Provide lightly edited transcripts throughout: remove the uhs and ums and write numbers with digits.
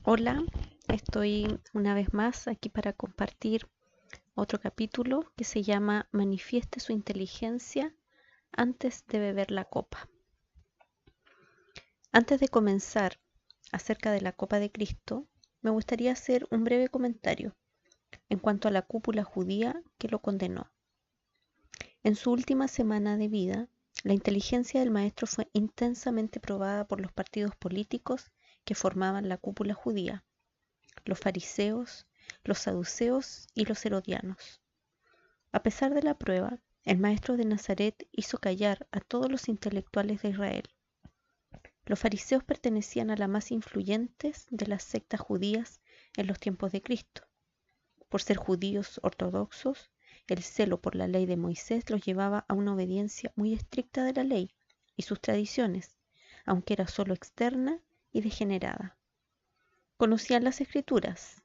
Hola, estoy una vez más aquí para compartir otro capítulo que se llama Manifieste su inteligencia antes de beber la copa. Antes de comenzar acerca de la copa de Cristo, me gustaría hacer un breve comentario en cuanto a la cúpula judía que lo condenó. En su última semana de vida, la inteligencia del maestro fue intensamente probada por los partidos políticos que formaban la cúpula judía: los fariseos, los saduceos y los herodianos. A pesar de la prueba, el maestro de Nazaret hizo callar a todos los intelectuales de Israel. Los fariseos pertenecían a las más influyentes de las sectas judías en los tiempos de Cristo. Por ser judíos ortodoxos, el celo por la ley de Moisés los llevaba a una obediencia muy estricta de la ley y sus tradiciones, aunque era solo externa y degenerada. Conocían las Escrituras,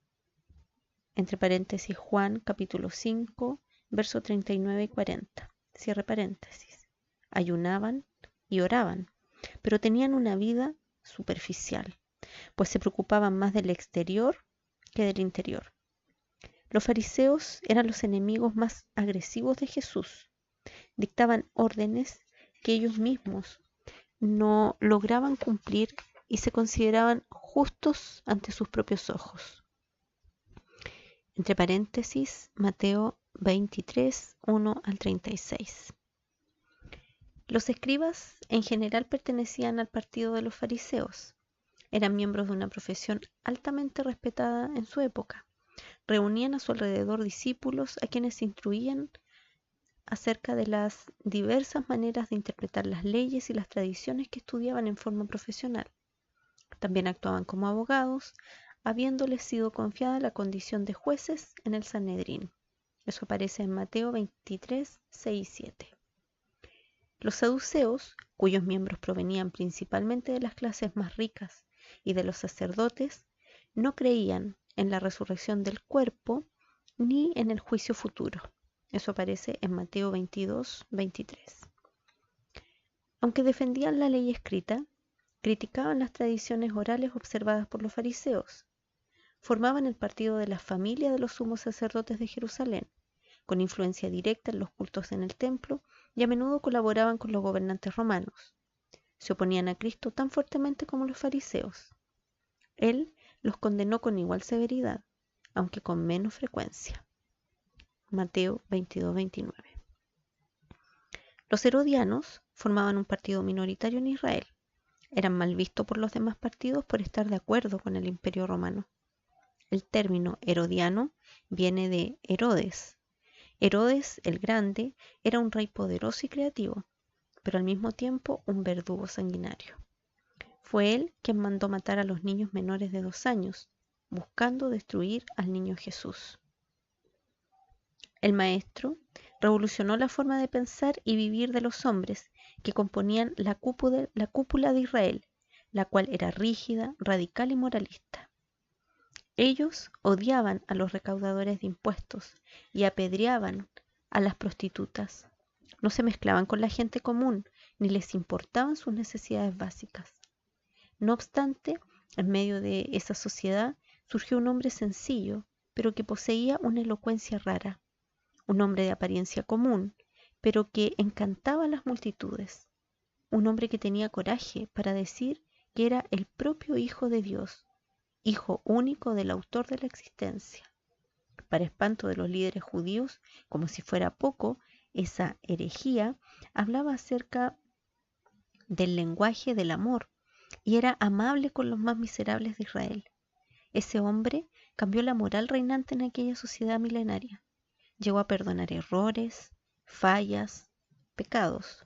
entre paréntesis Juan capítulo 5, verso 39 y 40, cierre paréntesis. Ayunaban y oraban, pero tenían una vida superficial, pues se preocupaban más del exterior que del interior. Los fariseos eran los enemigos más agresivos de Jesús. Dictaban órdenes que ellos mismos no lograban cumplir y se consideraban justos ante sus propios ojos. Entre paréntesis, Mateo 23, 1 al 36. Los escribas en general pertenecían al partido de los fariseos. Eran miembros de una profesión altamente respetada en su época. Reunían a su alrededor discípulos a quienes instruían acerca de las diversas maneras de interpretar las leyes y las tradiciones que estudiaban en forma profesional. También actuaban como abogados, habiéndoles sido confiada la condición de jueces en el Sanedrín. Eso aparece en Mateo 23, 6 y 7. Los saduceos, cuyos miembros provenían principalmente de las clases más ricas y de los sacerdotes, no creían en la resurrección del cuerpo ni en el juicio futuro. Eso aparece en Mateo 22, 23. Aunque defendían la ley escrita, criticaban las tradiciones orales observadas por los fariseos. Formaban el partido de la familia de los sumos sacerdotes de Jerusalén, con influencia directa en los cultos en el templo, y a menudo colaboraban con los gobernantes romanos. Se oponían a Cristo tan fuertemente como los fariseos. Él los condenó con igual severidad, aunque con menos frecuencia. Mateo 22, 29. Los herodianos formaban un partido minoritario en Israel. Eran mal vistos por los demás partidos por estar de acuerdo con el Imperio Romano. El término herodiano viene de Herodes. Herodes el Grande era un rey poderoso y creativo, pero al mismo tiempo un verdugo sanguinario. Fue él quien mandó matar a los niños menores de 2 años, buscando destruir al niño Jesús. El maestro revolucionó la forma de pensar y vivir de los hombres que componían la cúpula de Israel, la cual era rígida, radical y moralista. Ellos odiaban a los recaudadores de impuestos y apedreaban a las prostitutas. No se mezclaban con la gente común, ni les importaban sus necesidades básicas. No obstante, en medio de esa sociedad surgió un hombre sencillo, pero que poseía una elocuencia rara. Un hombre de apariencia común, pero que encantaba a las multitudes. Un hombre que tenía coraje para decir que era el propio Hijo de Dios, hijo único del autor de la existencia. Para espanto de los líderes judíos, como si fuera poco, esa herejía hablaba acerca del lenguaje del amor y era amable con los más miserables de Israel. Ese hombre cambió la moral reinante en aquella sociedad milenaria. Llegó a perdonar errores, fallas, pecados.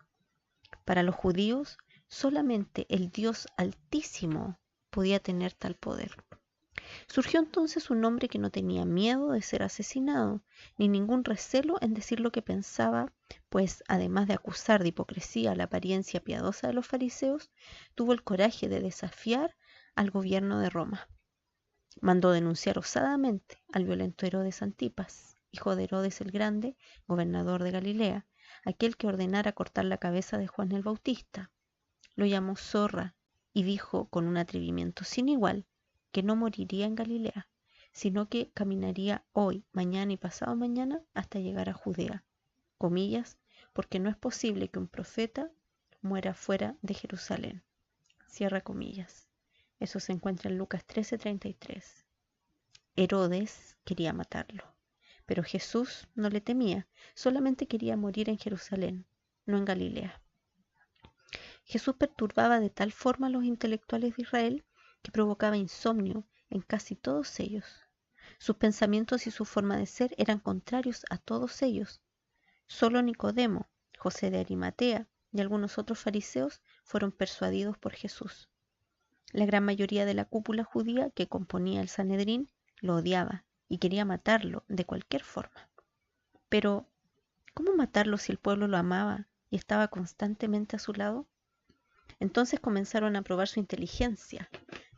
Para los judíos, solamente el Dios Altísimo podía tener tal poder. Surgió entonces un hombre que no tenía miedo de ser asesinado, ni ningún recelo en decir lo que pensaba, pues además de acusar de hipocresía la apariencia piadosa de los fariseos, tuvo el coraje de desafiar al gobierno de Roma. Mandó denunciar osadamente al violento Herodes Antipas, hijo de Herodes el Grande, gobernador de Galilea, aquel que ordenara cortar la cabeza de Juan el Bautista. Lo llamó zorra y dijo con un atrevimiento sin igual que no moriría en Galilea, sino que caminaría hoy, mañana y pasado mañana hasta llegar a Judea. Comillas, porque no es posible que un profeta muera fuera de Jerusalén. Cierra comillas. Eso se encuentra en Lucas 13:33. Herodes quería matarlo, pero Jesús no le temía, solamente quería morir en Jerusalén, no en Galilea. Jesús perturbaba de tal forma a los intelectuales de Israel que provocaba insomnio en casi todos ellos. Sus pensamientos y su forma de ser eran contrarios a todos ellos. Solo Nicodemo, José de Arimatea y algunos otros fariseos fueron persuadidos por Jesús. La gran mayoría de la cúpula judía que componía el Sanedrín lo odiaba y quería matarlo de cualquier forma. Pero, ¿cómo matarlo si el pueblo lo amaba y estaba constantemente a su lado? Entonces comenzaron a probar su inteligencia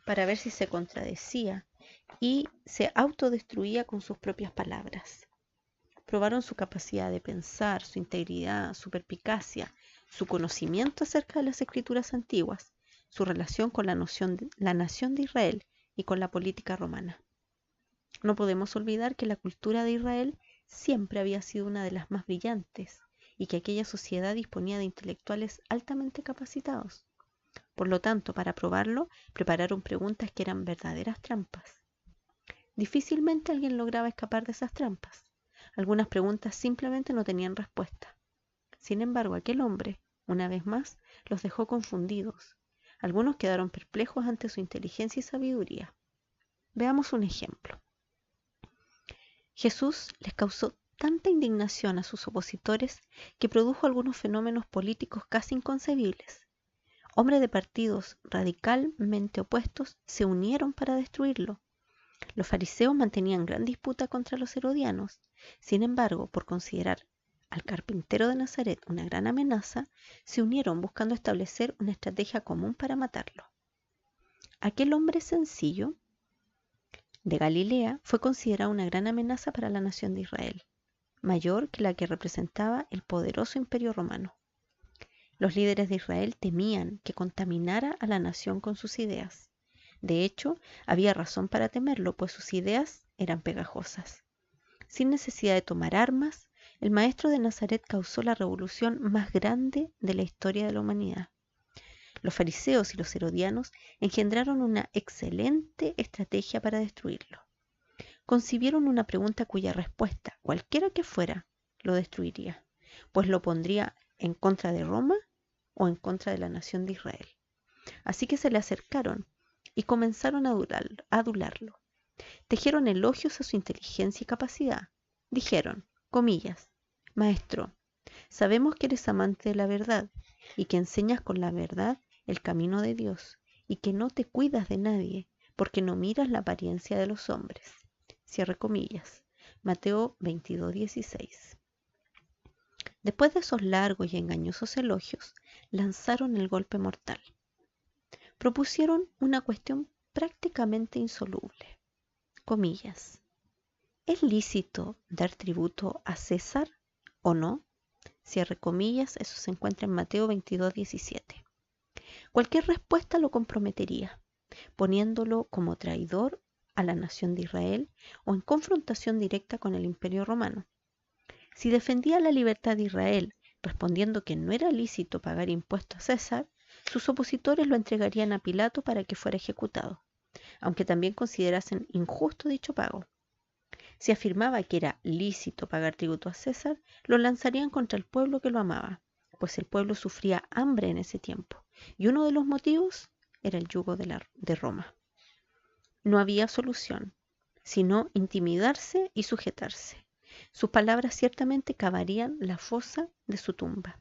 para ver si se contradecía y se autodestruía con sus propias palabras. Probaron su capacidad de pensar, su integridad, su perspicacia, su conocimiento acerca de las escrituras antiguas, su relación con la nación de Israel y con la política romana. No podemos olvidar que la cultura de Israel siempre había sido una de las más brillantes y que aquella sociedad disponía de intelectuales altamente capacitados. Por lo tanto, para probarlo, prepararon preguntas que eran verdaderas trampas. Difícilmente alguien lograba escapar de esas trampas. Algunas preguntas simplemente no tenían respuesta. Sin embargo, aquel hombre, una vez más, los dejó confundidos. Algunos quedaron perplejos ante su inteligencia y sabiduría. Veamos un ejemplo. Jesús les causó tanta indignación a sus opositores que produjo algunos fenómenos políticos casi inconcebibles. Hombres de partidos radicalmente opuestos se unieron para destruirlo. Los fariseos mantenían gran disputa contra los herodianos. Sin embargo, por considerar al carpintero de Nazaret una gran amenaza, se unieron buscando establecer una estrategia común para matarlo. Aquel hombre sencillo de Galilea fue considerado una gran amenaza para la nación de Israel, mayor que la que representaba el poderoso imperio romano. Los líderes de Israel temían que contaminara a la nación con sus ideas. De hecho, había razón para temerlo, pues sus ideas eran pegajosas. Sin necesidad de tomar armas, el maestro de Nazaret causó la revolución más grande de la historia de la humanidad. Los fariseos y los herodianos engendraron una excelente estrategia para destruirlo. Concibieron una pregunta cuya respuesta, cualquiera que fuera, lo destruiría, pues lo pondría en contra de Roma o en contra de la nación de Israel. Así que se le acercaron y comenzaron a adularlo. Tejieron elogios a su inteligencia y capacidad. Dijeron, comillas, Maestro, sabemos que eres amante de la verdad y que enseñas con la verdad el camino de Dios y que no te cuidas de nadie porque no miras la apariencia de los hombres. Cierre comillas. Mateo 22:16. Después de esos largos y engañosos elogios, lanzaron el golpe mortal. Propusieron una cuestión prácticamente insoluble. Comillas. ¿Es lícito dar tributo a César o no? Cierre comillas, eso se encuentra en Mateo 22:17. Cualquier respuesta lo comprometería, poniéndolo como traidor a la nación de Israel o en confrontación directa con el imperio romano. Si defendía la libertad de Israel respondiendo que no era lícito pagar impuestos a César, sus opositores lo entregarían a Pilato para que fuera ejecutado, aunque también considerasen injusto dicho pago. Si afirmaba que era lícito pagar tributo a César, lo lanzarían contra el pueblo que lo amaba, pues el pueblo sufría hambre en ese tiempo, y uno de los motivos era el yugo de Roma. No había solución, sino intimidarse y sujetarse. Sus palabras ciertamente cavarían la fosa de su tumba.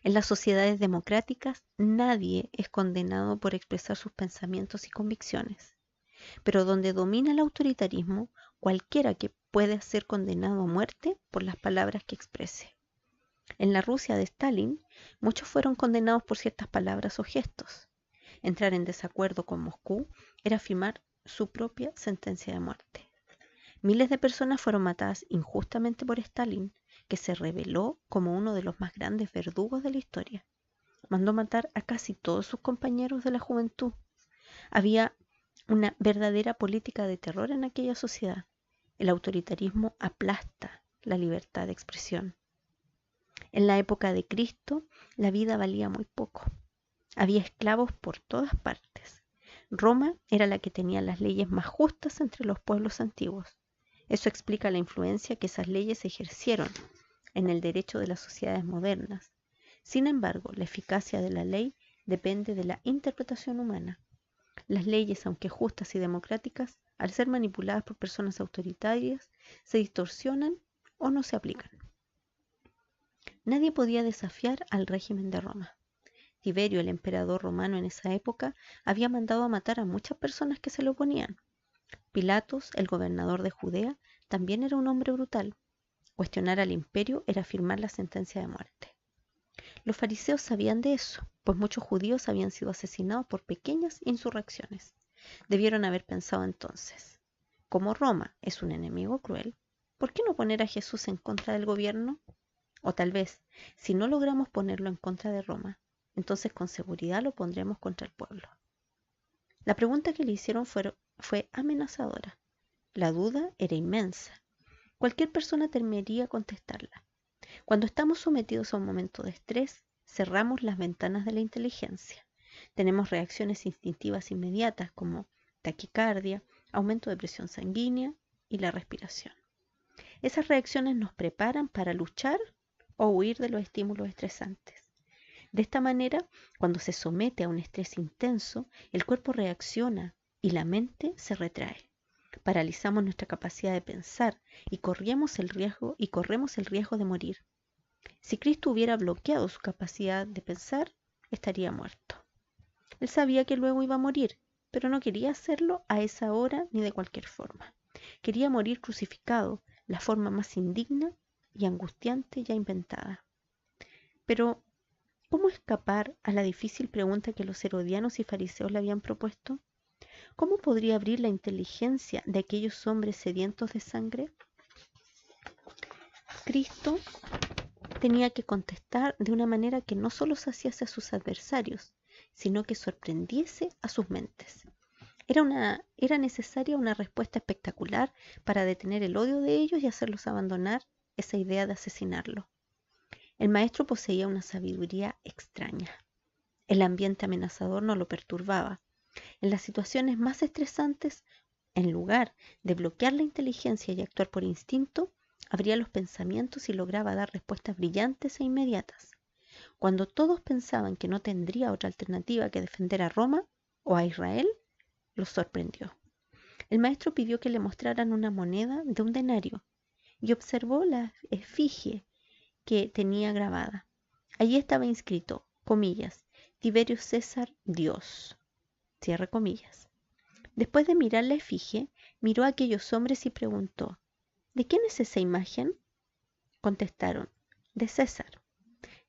En las sociedades democráticas nadie es condenado por expresar sus pensamientos y convicciones, pero donde domina el autoritarismo, cualquiera que puede ser condenado a muerte por las palabras que exprese. En la Rusia de Stalin, muchos fueron condenados por ciertas palabras o gestos. Entrar en desacuerdo con Moscú era firmar su propia sentencia de muerte. Miles de personas fueron matadas injustamente por Stalin, que se reveló como uno de los más grandes verdugos de la historia. Mandó matar a casi todos sus compañeros de la juventud. Había una verdadera política de terror en aquella sociedad. El autoritarismo aplasta la libertad de expresión. En la época de Cristo, la vida valía muy poco. Había esclavos por todas partes. Roma era la que tenía las leyes más justas entre los pueblos antiguos. Eso explica la influencia que esas leyes ejercieron en el derecho de las sociedades modernas. Sin embargo, la eficacia de la ley depende de la interpretación humana. Las leyes, aunque justas y democráticas, al ser manipuladas por personas autoritarias, se distorsionan o no se aplican. Nadie podía desafiar al régimen de Roma. Tiberio, el emperador romano en esa época, había mandado a matar a muchas personas que se le oponían. Pilatos, el gobernador de Judea, también era un hombre brutal. Cuestionar al imperio era firmar la sentencia de muerte. Los fariseos sabían de eso, pues muchos judíos habían sido asesinados por pequeñas insurrecciones. Debieron haber pensado entonces, como Roma es un enemigo cruel, ¿por qué no poner a Jesús en contra del gobierno? O tal vez, si no logramos ponerlo en contra de Roma, entonces con seguridad lo pondremos contra el pueblo. La pregunta que le hicieron fue amenazadora. La duda era inmensa. Cualquier persona temería contestarla. Cuando estamos sometidos a un momento de estrés, cerramos las ventanas de la inteligencia. Tenemos reacciones instintivas inmediatas como taquicardia, aumento de presión sanguínea y la respiración. Esas reacciones nos preparan para luchar o huir de los estímulos estresantes. De esta manera, cuando se somete a un estrés intenso, el cuerpo reacciona y la mente se retrae. Paralizamos nuestra capacidad de pensar y corremos el riesgo de morir. Si Cristo hubiera bloqueado su capacidad de pensar, estaría muerto. Él sabía que luego iba a morir, pero no quería hacerlo a esa hora ni de cualquier forma. Quería morir crucificado, la forma más indigna y angustiante ya inventada. Pero, ¿cómo escapar a la difícil pregunta que los herodianos y fariseos le habían propuesto? ¿Cómo podría abrir la inteligencia de aquellos hombres sedientos de sangre? Cristo tenía que contestar de una manera que no solo saciase a sus adversarios, sino que sorprendiese a sus mentes. Era necesaria una respuesta espectacular para detener el odio de ellos y hacerlos abandonar esa idea de asesinarlo. El maestro poseía una sabiduría extraña. El ambiente amenazador no lo perturbaba. En las situaciones más estresantes, en lugar de bloquear la inteligencia y actuar por instinto, abría los pensamientos y lograba dar respuestas brillantes e inmediatas. Cuando todos pensaban que no tendría otra alternativa que defender a Roma o a Israel, los sorprendió. El maestro pidió que le mostraran una moneda de un denario y observó la efigie que tenía grabada. Allí estaba inscrito, comillas, Tiberio César Dios, cierre comillas. Después de mirar la efigie, miró a aquellos hombres y preguntó, ¿de quién es esa imagen? Contestaron, de César.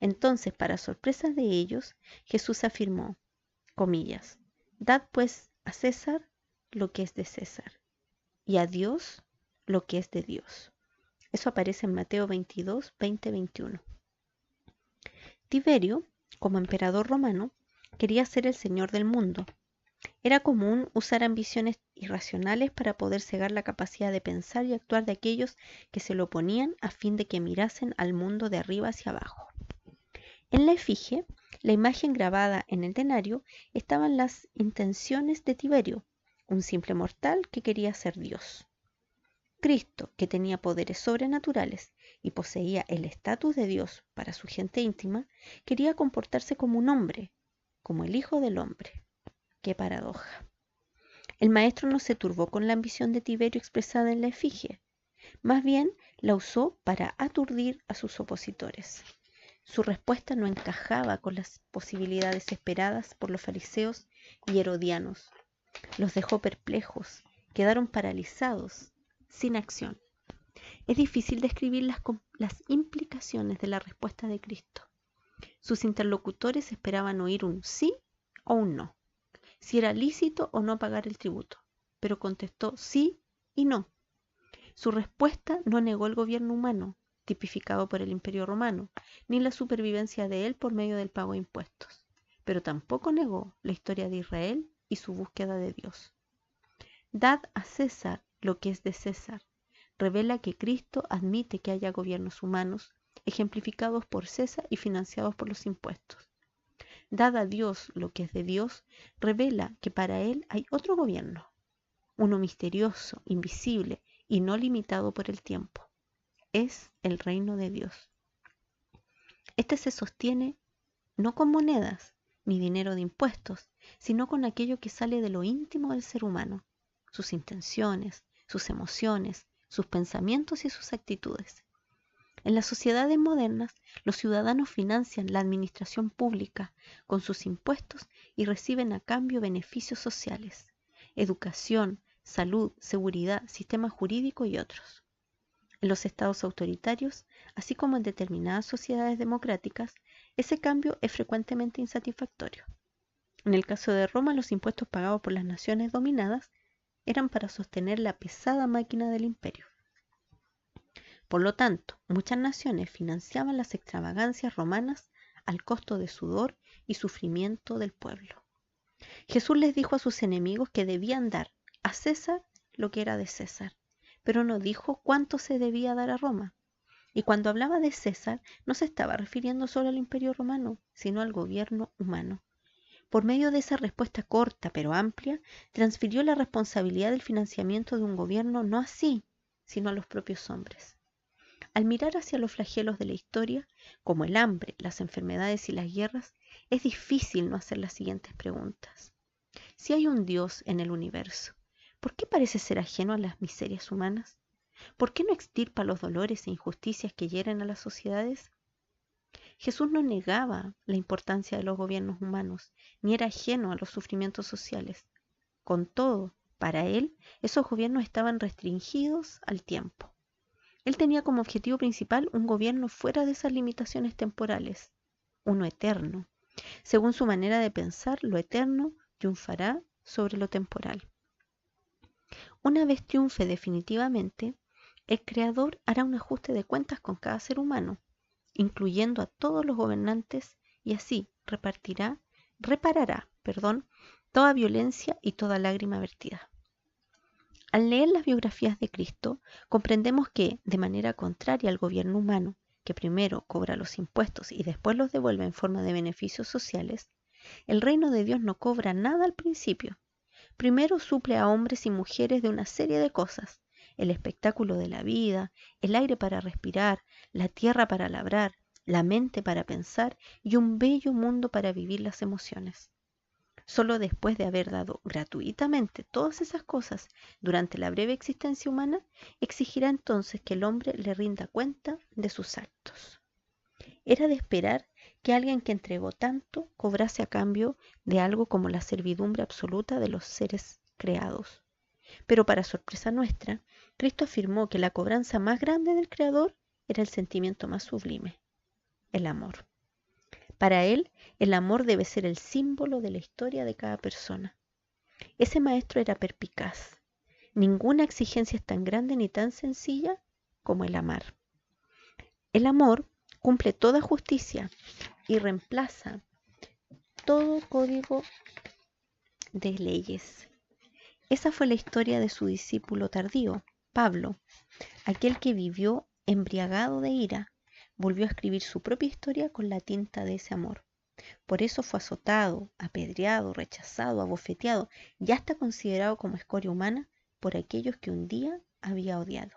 Entonces, para sorpresa de ellos, Jesús afirmó, comillas, dad pues a César lo que es de César y a Dios lo que es de Dios. Eso aparece en Mateo 22, 20, 21. Tiberio, como emperador romano, quería ser el señor del mundo. Era común usar ambiciones irracionales para poder cegar la capacidad de pensar y actuar de aquellos que se lo oponían a fin de que mirasen al mundo de arriba hacia abajo. En la efigie, la imagen grabada en el denario, estaban las intenciones de Tiberio, un simple mortal que quería ser Dios. Cristo, que tenía poderes sobrenaturales y poseía el estatus de Dios para su gente íntima, quería comportarse como un hombre, como el Hijo del Hombre. ¡Qué paradoja! El maestro no se turbó con la ambición de Tiberio expresada en la efigie, más bien la usó para aturdir a sus opositores. Su respuesta no encajaba con las posibilidades esperadas por los fariseos y herodianos. Los dejó perplejos, quedaron paralizados, sin acción. Es difícil describir las implicaciones de la respuesta de Cristo. Sus interlocutores esperaban oír un sí o un no, si era lícito o no pagar el tributo, pero contestó sí y no. Su respuesta no negó el gobierno humano, tipificado por el Imperio Romano, ni la supervivencia de él por medio del pago de impuestos, pero tampoco negó la historia de Israel y su búsqueda de Dios. Dad a César lo que es de César. Revela que Cristo admite que haya gobiernos humanos, ejemplificados por César y financiados por los impuestos. Dad a Dios lo que es de Dios, revela que para Él hay otro gobierno, uno misterioso, invisible y no limitado por el tiempo. Es el reino de Dios. Este se sostiene no con monedas ni dinero de impuestos, sino con aquello que sale de lo íntimo del ser humano, sus intenciones, sus emociones, sus pensamientos y sus actitudes. En las sociedades modernas, los ciudadanos financian la administración pública con sus impuestos y reciben a cambio beneficios sociales, educación, salud, seguridad, sistema jurídico y otros. En los estados autoritarios, así como en determinadas sociedades democráticas, ese cambio es frecuentemente insatisfactorio. En el caso de Roma, los impuestos pagados por las naciones dominadas eran para sostener la pesada máquina del imperio. Por lo tanto, muchas naciones financiaban las extravagancias romanas al costo de sudor y sufrimiento del pueblo. Jesús les dijo a sus enemigos que debían dar a César lo que era de César, pero no dijo cuánto se debía dar a Roma. Y cuando hablaba de César, no se estaba refiriendo solo al imperio romano, sino al gobierno humano. Por medio de esa respuesta corta pero amplia, transfirió la responsabilidad del financiamiento de un gobierno no a sí, sino a los propios hombres. Al mirar hacia los flagelos de la historia, como el hambre, las enfermedades y las guerras, es difícil no hacer las siguientes preguntas. Si hay un Dios en el universo, ¿por qué parece ser ajeno a las miserias humanas? ¿Por qué no extirpa los dolores e injusticias que hieren a las sociedades? Jesús no negaba la importancia de los gobiernos humanos, ni era ajeno a los sufrimientos sociales. Con todo, para él, esos gobiernos estaban restringidos al tiempo. Él tenía como objetivo principal un gobierno fuera de esas limitaciones temporales, uno eterno. Según su manera de pensar, lo eterno triunfará sobre lo temporal. Una vez triunfe definitivamente, el Creador hará un ajuste de cuentas con cada ser humano, incluyendo a todos los gobernantes, y así reparará, toda violencia y toda lágrima vertida. Al leer las biografías de Cristo, comprendemos que, de manera contraria al gobierno humano, que primero cobra los impuestos y después los devuelve en forma de beneficios sociales, el reino de Dios no cobra nada al principio. Primero suple a hombres y mujeres de una serie de cosas: el espectáculo de la vida, el aire para respirar, la tierra para labrar, la mente para pensar y un bello mundo para vivir las emociones. Solo después de haber dado gratuitamente todas esas cosas durante la breve existencia humana, exigirá entonces que el hombre le rinda cuenta de sus actos. Era de esperar que alguien que entregó tanto cobrase a cambio de algo como la servidumbre absoluta de los seres creados. Pero para sorpresa nuestra, Cristo afirmó que la cobranza más grande del Creador era el sentimiento más sublime, el amor. Para él, el amor debe ser el símbolo de la historia de cada persona. Ese maestro era perspicaz. Ninguna exigencia es tan grande ni tan sencilla como el amar. El amor cumple toda justicia y reemplaza todo código de leyes. Esa fue la historia de su discípulo tardío, Pablo, aquel que vivió embriagado de ira. Volvió a escribir su propia historia con la tinta de ese amor. Por eso fue azotado, apedreado, rechazado, abofeteado y hasta considerado como escoria humana por aquellos que un día había odiado.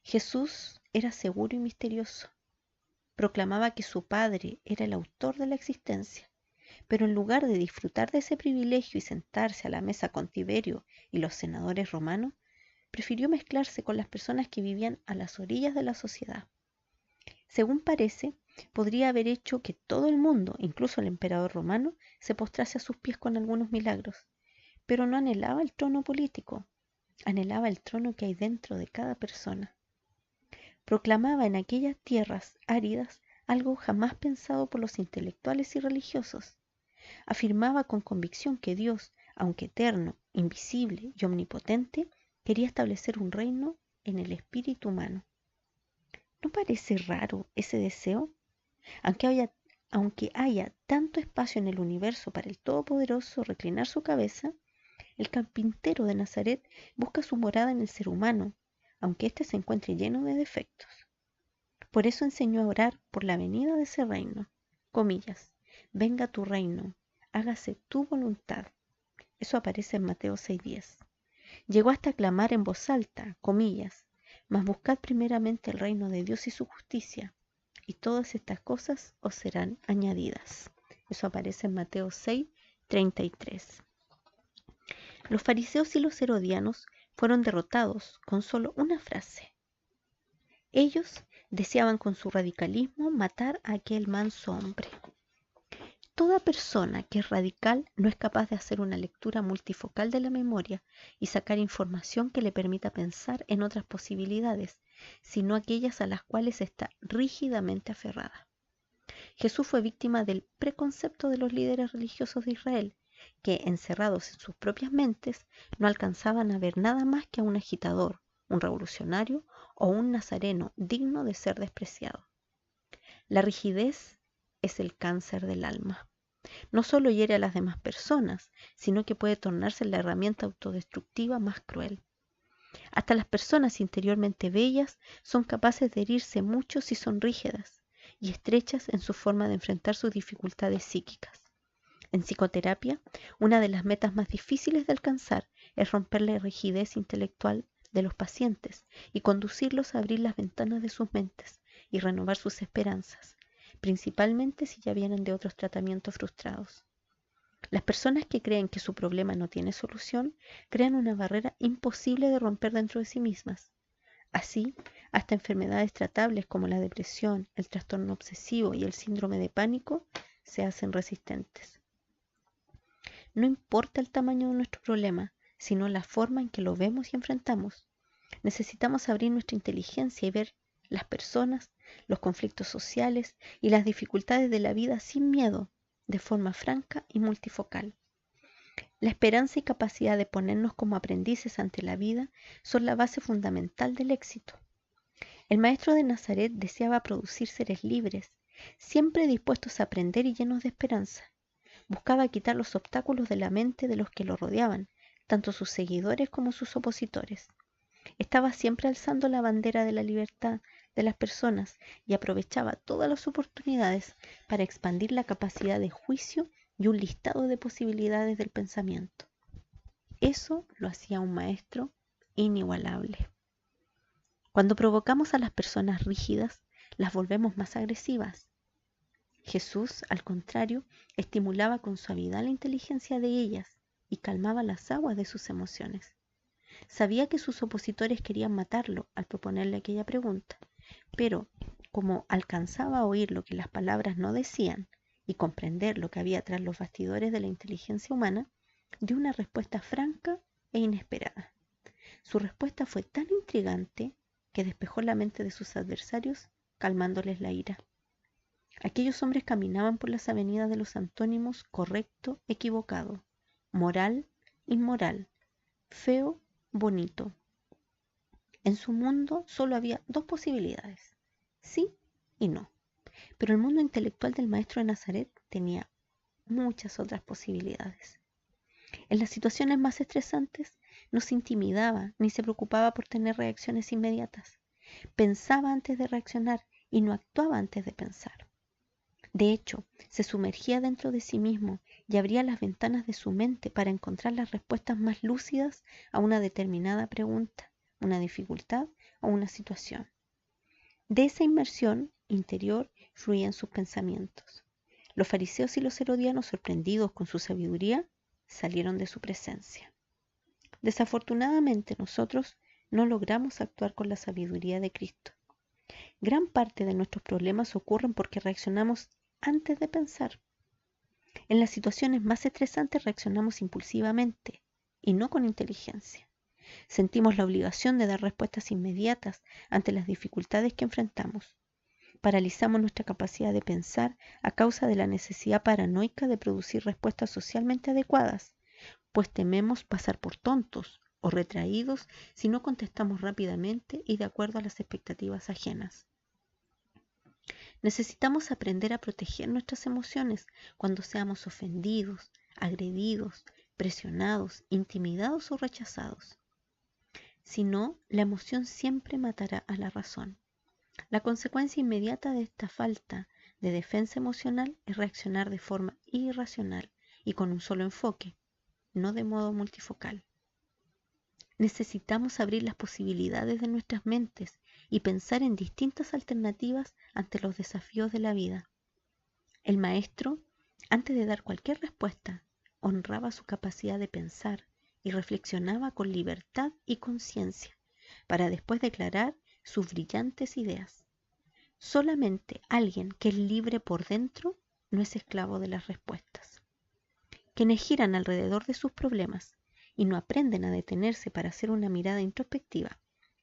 Jesús era seguro y misterioso. Proclamaba que su Padre era el autor de la existencia, pero en lugar de disfrutar de ese privilegio y sentarse a la mesa con Tiberio y los senadores romanos, prefirió mezclarse con las personas que vivían a las orillas de la sociedad. Según parece, podría haber hecho que todo el mundo, incluso el emperador romano, se postrase a sus pies con algunos milagros, pero no anhelaba el trono político, anhelaba el trono que hay dentro de cada persona. Proclamaba en aquellas tierras áridas algo jamás pensado por los intelectuales y religiosos. Afirmaba con convicción que Dios, aunque eterno, invisible y omnipotente, quería establecer un reino en el espíritu humano. ¿No parece raro ese deseo? Aunque haya tanto espacio en el universo para el Todopoderoso reclinar su cabeza, El carpintero de Nazaret busca su morada en el ser humano, aunque éste se encuentre lleno de defectos. Por eso enseñó a orar por la venida de ese reino. Comillas, venga tu reino, hágase tu voluntad. Eso aparece en Mateo 6:10. Llegó hasta clamar en voz alta, comillas, mas buscad primeramente el reino de Dios y su justicia, y todas estas cosas os serán añadidas. Eso aparece en Mateo 6:33. Los fariseos y los herodianos fueron derrotados con solo una frase. Ellos deseaban con su radicalismo matar a aquel manso hombre. Toda persona que es radical no es capaz de hacer una lectura multifocal de la memoria y sacar información que le permita pensar en otras posibilidades, sino aquellas a las cuales está rígidamente aferrada. Jesús fue víctima del preconcepto de los líderes religiosos de Israel, que, encerrados en sus propias mentes, no alcanzaban a ver nada más que a un agitador, un revolucionario o un nazareno digno de ser despreciado. La rigidez es el cáncer del alma. No solo hiere a las demás personas, sino que puede tornarse la herramienta autodestructiva más cruel. Hasta las personas interiormente bellas son capaces de herirse mucho si son rígidas y estrechas en su forma de enfrentar sus dificultades psíquicas. En psicoterapia, una de las metas más difíciles de alcanzar es romper la rigidez intelectual de los pacientes y conducirlos a abrir las ventanas de sus mentes y renovar sus esperanzas, principalmente si ya vienen de otros tratamientos frustrados. Las personas que creen que su problema no tiene solución crean una barrera imposible de romper dentro de sí mismas. Así, hasta enfermedades tratables como la depresión, el trastorno obsesivo y el síndrome de pánico se hacen resistentes. No importa el tamaño de nuestro problema, sino la forma en que lo vemos y enfrentamos. Necesitamos abrir nuestra inteligencia y ver las personas, los conflictos sociales y las dificultades de la vida sin miedo, de forma franca y multifocal. La esperanza y capacidad de ponernos como aprendices ante la vida son la base fundamental del éxito. El maestro de Nazaret deseaba producir seres libres, siempre dispuestos a aprender y llenos de esperanza. Buscaba quitar los obstáculos de la mente de los que lo rodeaban, tanto sus seguidores como sus opositores. Estaba siempre alzando la bandera de la libertad de las personas y aprovechaba todas las oportunidades para expandir la capacidad de juicio y un listado de posibilidades del pensamiento. Eso lo hacía un maestro inigualable. Cuando provocamos a las personas rígidas, las volvemos más agresivas. Jesús, al contrario, estimulaba con suavidad la inteligencia de ellas y calmaba las aguas de sus emociones. Sabía que sus opositores querían matarlo al proponerle aquella pregunta, pero como alcanzaba a oír lo que las palabras no decían y comprender lo que había tras los bastidores de la inteligencia humana, dio una respuesta franca e inesperada. Su respuesta fue tan intrigante que despejó la mente de sus adversarios, calmándoles la ira. Aquellos hombres caminaban por las avenidas de los antónimos correcto, equivocado, moral, inmoral, feo, bonito. En su mundo solo había dos posibilidades, sí y no. Pero el mundo intelectual del maestro de Nazaret tenía muchas otras posibilidades. En las situaciones más estresantes no se intimidaba ni se preocupaba por tener reacciones inmediatas. Pensaba antes de reaccionar y no actuaba antes de pensar. De hecho, se sumergía dentro de sí mismo y abría las ventanas de su mente para encontrar las respuestas más lúcidas a una determinada pregunta, una dificultad o una situación. De esa inmersión interior fluían sus pensamientos. Los fariseos y los herodianos, sorprendidos con su sabiduría, salieron de su presencia. Desafortunadamente nosotros no logramos actuar con la sabiduría de Cristo. Gran parte de nuestros problemas ocurren porque reaccionamos antes de pensar. En las situaciones más estresantes reaccionamos impulsivamente y no con inteligencia. Sentimos la obligación de dar respuestas inmediatas ante las dificultades que enfrentamos. Paralizamos nuestra capacidad de pensar a causa de la necesidad paranoica de producir respuestas socialmente adecuadas, pues tememos pasar por tontos o retraídos si no contestamos rápidamente y de acuerdo a las expectativas ajenas. Necesitamos aprender a proteger nuestras emociones cuando seamos ofendidos, agredidos, presionados, intimidados o rechazados. Si no, la emoción siempre matará a la razón. La consecuencia inmediata de esta falta de defensa emocional es reaccionar de forma irracional y con un solo enfoque, no de modo multifocal. Necesitamos abrir las posibilidades de nuestras mentes y pensar en distintas alternativas ante los desafíos de la vida. El maestro, antes de dar cualquier respuesta, honraba su capacidad de pensar y reflexionaba con libertad y conciencia para después declarar sus brillantes ideas. Solamente alguien que es libre por dentro no es esclavo de las respuestas. Quienes giran alrededor de sus problemas y no aprenden a detenerse para hacer una mirada introspectiva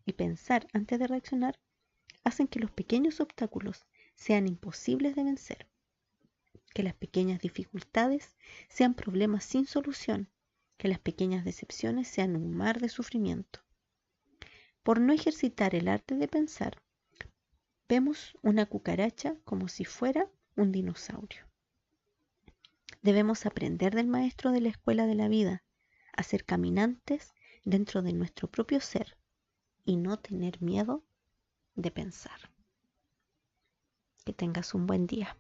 y pensar antes de reaccionar, hacen que los pequeños obstáculos sean imposibles de vencer, que las pequeñas dificultades sean problemas sin solución, que las pequeñas decepciones sean un mar de sufrimiento. Por no ejercitar el arte de pensar, vemos una cucaracha como si fuera un dinosaurio. Debemos aprender del maestro de la escuela de la vida, a ser caminantes dentro de nuestro propio ser y no tener miedo de pensar. Que tengas un buen día.